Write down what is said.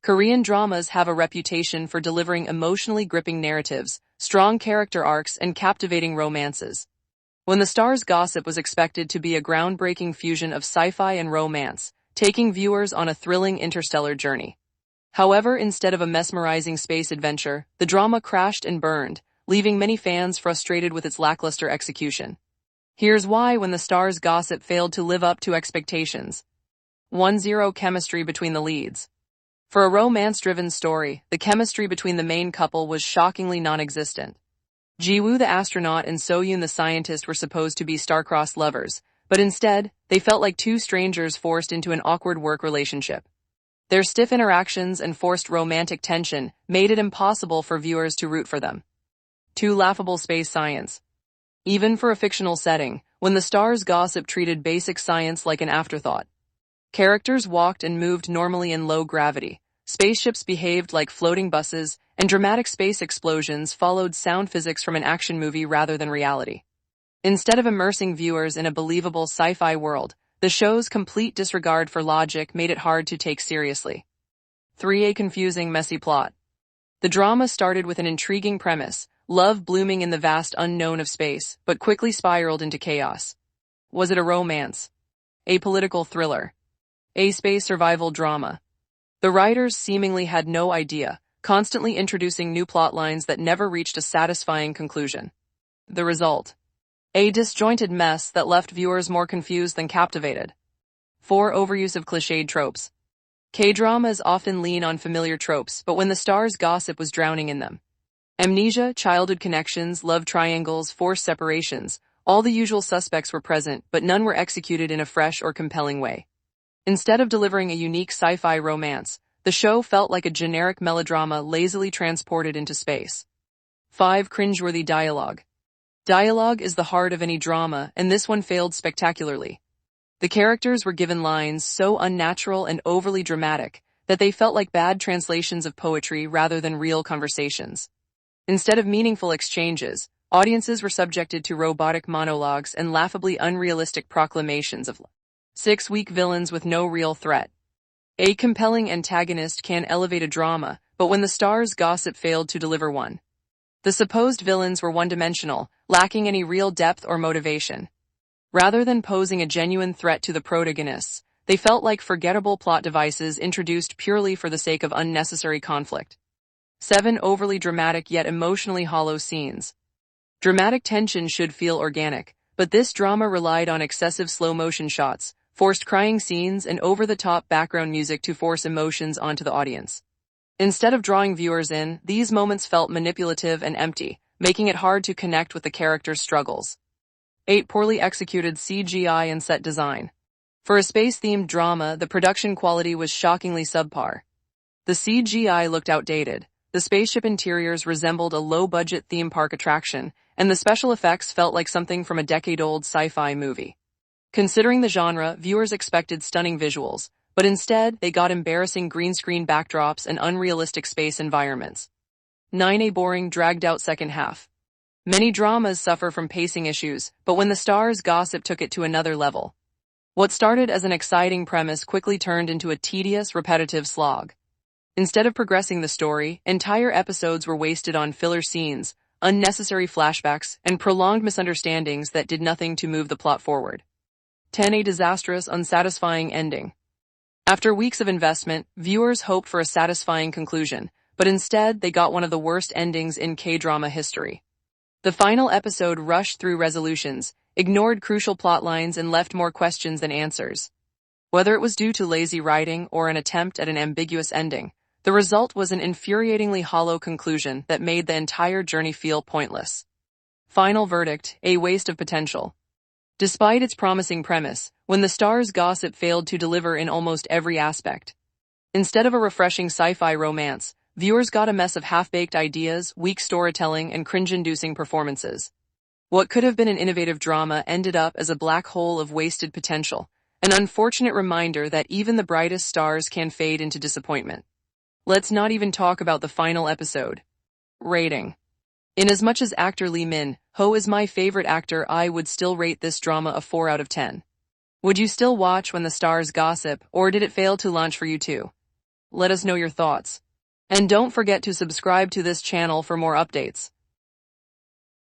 Korean dramas have a reputation for delivering emotionally gripping narratives, strong character arcs, and captivating romances. When the Stars Gossip was expected to be a groundbreaking fusion of sci-fi and romance, taking viewers on a thrilling interstellar journey. However, instead of a mesmerizing space adventure, the drama crashed and burned, leaving many fans frustrated with its lackluster execution. Here's why when the Stars Gossip failed to live up to expectations. 1-0 Chemistry between the leads. For a romance-driven story, the chemistry between the main couple was shockingly non-existent. Ji-woo the astronaut and So-yoon the scientist were supposed to be star-crossed lovers, but instead, they felt like two strangers forced into an awkward work relationship. Their stiff interactions and forced romantic tension made it impossible for viewers to root for them. 2. Laughable space science. Even for a fictional setting, when the Stars Gossip treated basic science like an afterthought. Characters walked and moved normally in low gravity, spaceships behaved like floating buses, and dramatic space explosions followed sound physics from an action movie rather than reality. Instead of immersing viewers in a believable sci-fi world, the show's complete disregard for logic made it hard to take seriously. 3. A confusing, messy plot. The drama started with an intriguing premise, love blooming in the vast unknown of space, but quickly spiraled into chaos. Was it a romance? A political thriller? A space survival drama? The writers seemingly had no idea, constantly introducing new plot lines that never reached a satisfying conclusion. The result? A disjointed mess that left viewers more confused than captivated. 4. Overuse of cliched tropes. K-dramas often lean on familiar tropes, but when the Stars Gossip was drowning in them. Amnesia, childhood connections, love triangles, forced separations, all the usual suspects were present, but none were executed in a fresh or compelling way. Instead of delivering a unique sci-fi romance, the show felt like a generic melodrama lazily transported into space. 5. Cringeworthy dialogue. Dialogue is the heart of any drama, and this one failed spectacularly. The characters were given lines so unnatural and overly dramatic that they felt like bad translations of poetry rather than real conversations. Instead of meaningful exchanges, audiences were subjected to robotic monologues and laughably unrealistic proclamations of love. 6. Weak villains with no real threat. A compelling antagonist can elevate a drama, but when the Stars Gossip failed to deliver one. The supposed villains were one-dimensional, lacking any real depth or motivation. Rather than posing a genuine threat to the protagonists, they felt like forgettable plot devices introduced purely for the sake of unnecessary conflict. 7. Overly dramatic yet emotionally hollow scenes. Dramatic tension should feel organic, but this drama relied on excessive slow-motion shots, forced crying scenes, and over-the-top background music to force emotions onto the audience. Instead of drawing viewers in, these moments felt manipulative and empty, making it hard to connect with the characters' struggles. 8. Poorly executed CGI and set design. For a space-themed drama, the production quality was shockingly subpar. The CGI looked outdated, the spaceship interiors resembled a low-budget theme park attraction, and the special effects felt like something from a decade-old sci-fi movie. Considering the genre, viewers expected stunning visuals, but instead, they got embarrassing green-screen backdrops and unrealistic space environments. 9. A boring, dragged-out second half. Many dramas suffer from pacing issues, but when the Stars Gossip took it to another level. What started as an exciting premise quickly turned into a tedious, repetitive slog. Instead of progressing the story, entire episodes were wasted on filler scenes, unnecessary flashbacks, and prolonged misunderstandings that did nothing to move the plot forward. 10. A disastrous, unsatisfying ending. After weeks of investment, viewers hoped for a satisfying conclusion, but instead they got one of the worst endings in K-drama history. The final episode rushed through resolutions, ignored crucial plot lines, and left more questions than answers. Whether it was due to lazy writing or an attempt at an ambiguous ending, the result was an infuriatingly hollow conclusion that made the entire journey feel pointless. Final verdict: a waste of potential. Despite its promising premise, when the Stars Gossip failed to deliver in almost every aspect. Instead of a refreshing sci-fi romance, viewers got a mess of half-baked ideas, weak storytelling, and cringe-inducing performances. What could have been an innovative drama ended up as a black hole of wasted potential, an unfortunate reminder that even the brightest stars can fade into disappointment. Let's not even talk about the final episode. Rating. Inasmuch as actor Lee Min-ho is my favorite actor, I would still rate this drama a 4 out of 10. Would you still watch when the Stars Gossip, or did it fail to launch for you too? Let us know your thoughts. And don't forget to subscribe to this channel for more updates.